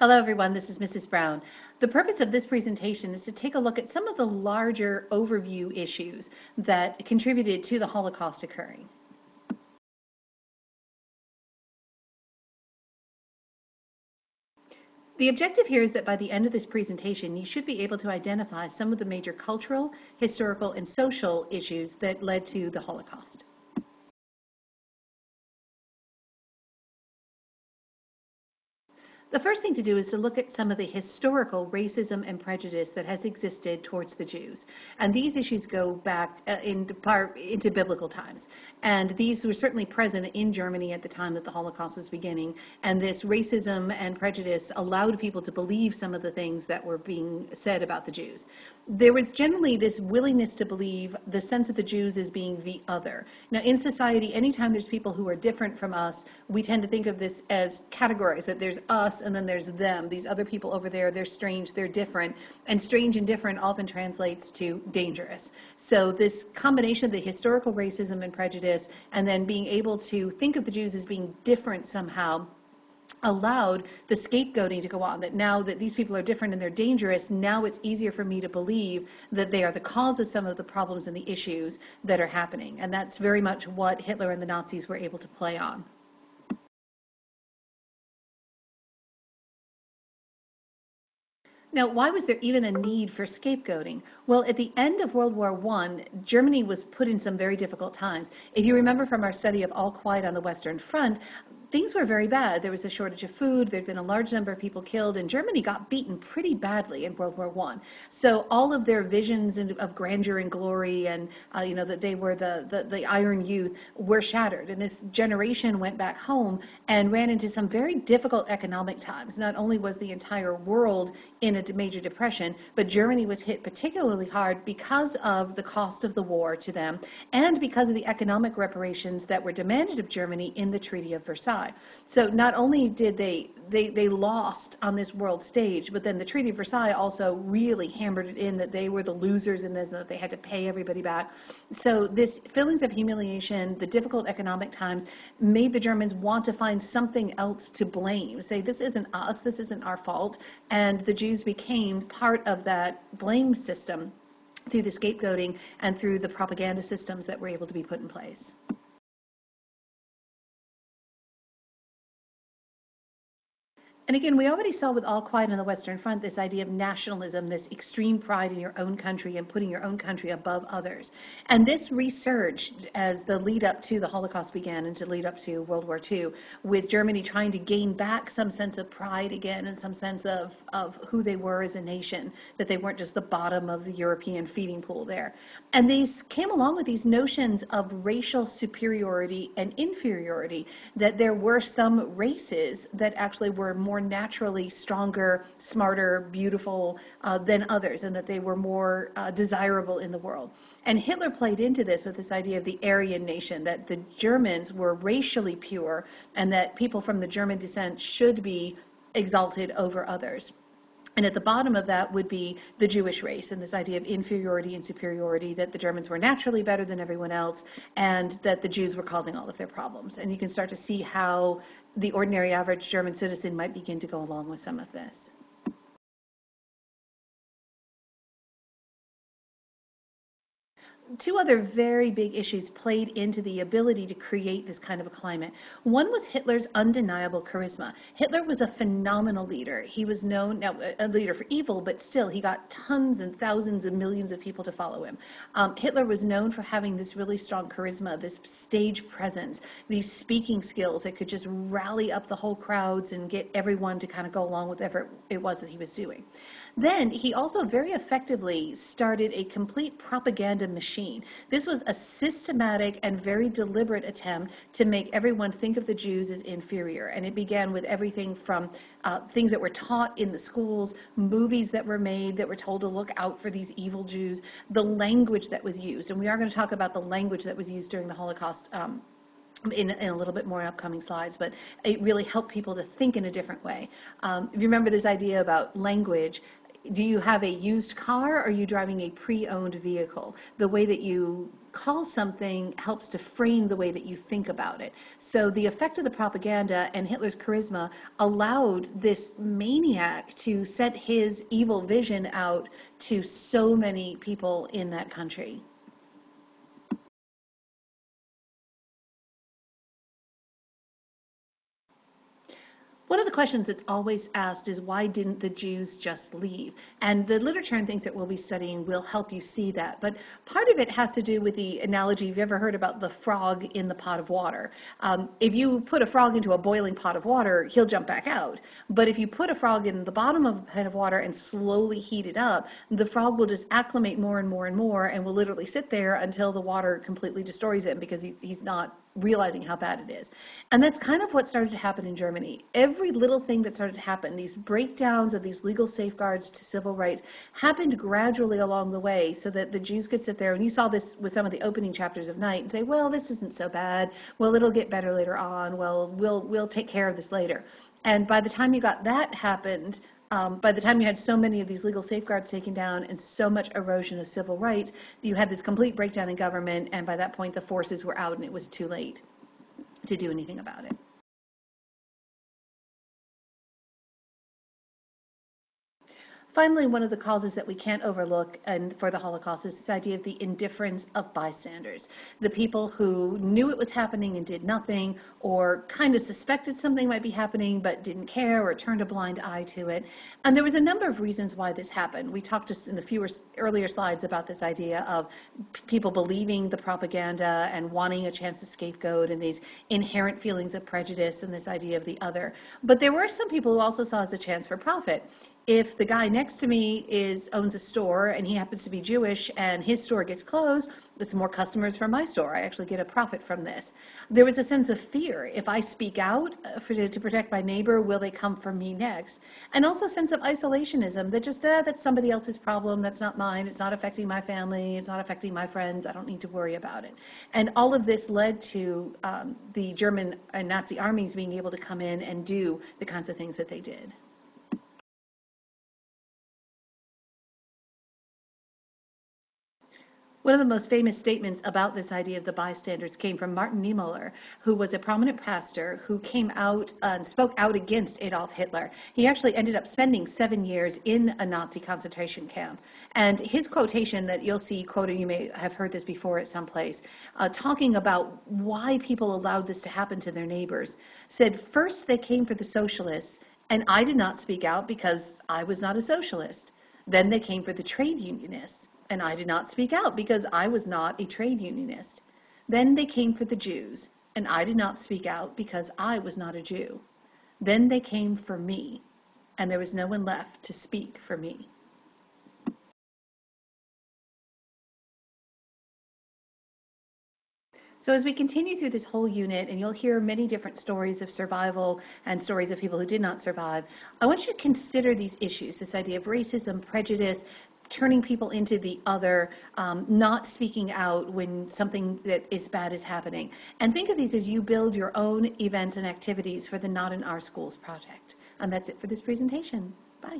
Hello everyone, this is Mrs. Brown. The purpose of this presentation is to take a look at some of the larger overview issues that contributed to the Holocaust occurring. The objective here is that by the end of this presentation, you should be able to identify some of the major cultural, historical, and social issues that led to the Holocaust. The first thing to do is to look at some of the historical racism and prejudice that has existed towards the Jews. And these issues go back into biblical times. And these were certainly present in Germany at the time that the Holocaust was beginning. And this racism and prejudice allowed people to believe some of the things that were being said about the Jews. There was generally this willingness to believe the sense of the Jews as being the other. Now, in society, anytime there's people who are different from us, we tend to think of this as categories, that there's us and then there's them. These other people over there, they're strange, they're different. And strange and different often translates to dangerous. So this combination of the historical racism and prejudice and then being able to think of the Jews as being different somehow allowed the scapegoating to go on, that now that these people are different and they're dangerous, now it's easier for me to believe that they are the cause of some of the problems and the issues that are happening. And that's very much what Hitler and the Nazis were able to play on. Now, why was there even a need for scapegoating? Well, at the end of World War I, Germany was put in some very difficult times. If you remember from our study of All Quiet on the Western Front, things were very bad. There was a shortage of food, there'd been a large number of people killed, and Germany got beaten pretty badly in World War I. So all of their visions of grandeur and glory and, that they were the Iron Youth were shattered. And this generation went back home and ran into some very difficult economic times. Not only was the entire world in a major depression, but Germany was hit particularly hard because of the cost of the war to them and because of the economic reparations that were demanded of Germany in the Treaty of Versailles. So not only did they lost on this world stage, but then the Treaty of Versailles also really hammered it in that they were the losers in this and that they had to pay everybody back. So this feelings of humiliation, the difficult economic times, made the Germans want to find something else to blame. Say, this isn't us, this isn't our fault. And the Jews became part of that blame system through the scapegoating and through the propaganda systems that were able to be put in place. And again, we already saw with All Quiet on the Western Front this idea of nationalism, this extreme pride in your own country and putting your own country above others. And this resurged as the lead up to the Holocaust began and to lead up to World War II, with Germany trying to gain back some sense of pride again and some sense of who they were as a nation, that they weren't just the bottom of the European feeding pool there. And these came along with these notions of racial superiority and inferiority, that there were some races that actually were more naturally stronger, smarter, beautiful than others, and that they were more desirable in the world. And Hitler played into this with this idea of the Aryan nation, that the Germans were racially pure and that people from the German descent should be exalted over others. And at the bottom of that would be the Jewish race and this idea of inferiority and superiority, that the Germans were naturally better than everyone else and that the Jews were causing all of their problems. And you can start to see how the ordinary average German citizen might begin to go along with some of this. Two other very big issues played into the ability to create this kind of a climate. One was Hitler's undeniable charisma. Hitler was a phenomenal leader. He was known, now a leader for evil, but still he got tons and thousands and millions of people to follow him. Hitler was known for having this really strong charisma, this stage presence, these speaking skills that could just rally up the whole crowds and get everyone to kind of go along with whatever it was that he was doing. Then he also very effectively started a complete propaganda machine. This was a systematic and very deliberate attempt to make everyone think of the Jews as inferior. And it began with everything from things that were taught in the schools, movies that were made that were told to look out for these evil Jews, the language that was used. And we are going to talk about the language that was used during the Holocaust in a little bit more in upcoming slides, but it really helped people to think in a different way. If you remember this idea about language, do you have a used car or are you driving a pre-owned vehicle? The way that you call something helps to frame the way that you think about it. So the effect of the propaganda and Hitler's charisma allowed this maniac to set his evil vision out to so many people in that country. One of the questions that's always asked is, why didn't the Jews just leave? And the literature and things that we'll be studying will help you see that. But part of it has to do with the analogy, if you've ever heard about the frog in the pot of water. If you put a frog into a boiling pot of water, he'll jump back out. But if you put a frog in the bottom of a pot of water and slowly heat it up, the frog will just acclimate more and more and more and will literally sit there until the water completely destroys him, because he's not realizing how bad it is. And that's kind of what started to happen in Germany. Every little thing that started to happen, these breakdowns of these legal safeguards to civil rights, happened gradually along the way, so that the Jews could sit there, and you saw this with some of the opening chapters of Night, and say, well, this isn't so bad. Well, it'll get better later on. Well, we'll take care of this later. And by the time you got that happened, by the time you had so many of these legal safeguards taken down and so much erosion of civil rights, you had this complete breakdown in government, and by that point the forces were out and it was too late to do anything about it. Finally, one of the causes that we can't overlook and for the Holocaust is this idea of the indifference of bystanders. The people who knew it was happening and did nothing, or kind of suspected something might be happening but didn't care or turned a blind eye to it. And there was a number of reasons why this happened. We talked just in the earlier slides about this idea of people believing the propaganda and wanting a chance to scapegoat, and these inherent feelings of prejudice and this idea of the other. But there were some people who also saw it as a chance for profit. If the guy next to me owns a store and he happens to be Jewish and his store gets closed, it's more customers from my store. I actually get a profit from this. There was a sense of fear. If I speak out to protect my neighbor, will they come for me next? And also a sense of isolationism, that just, that's somebody else's problem, that's not mine, it's not affecting my family, it's not affecting my friends, I don't need to worry about it. And all of this led to the German and Nazi armies being able to come in and do the kinds of things that they did. One of the most famous statements about this idea of the bystanders came from Martin Niemöller, who was a prominent pastor who came out and spoke out against Adolf Hitler. He actually ended up spending 7 years in a Nazi concentration camp. And his quotation that you'll see quoted, you may have heard this before at some place, talking about why people allowed this to happen to their neighbors, said, first they came for the socialists, and I did not speak out because I was not a socialist. Then they came for the trade unionists, and I did not speak out because I was not a trade unionist. Then they came for the Jews, and I did not speak out because I was not a Jew. Then they came for me, and there was no one left to speak for me. So as we continue through this whole unit, and you'll hear many different stories of survival and stories of people who did not survive, I want you to consider these issues, this idea of racism, prejudice, turning people into the other, not speaking out when something that is bad is happening. And think of these as you build your own events and activities for the Not in Our Schools project. And that's it for this presentation. Bye.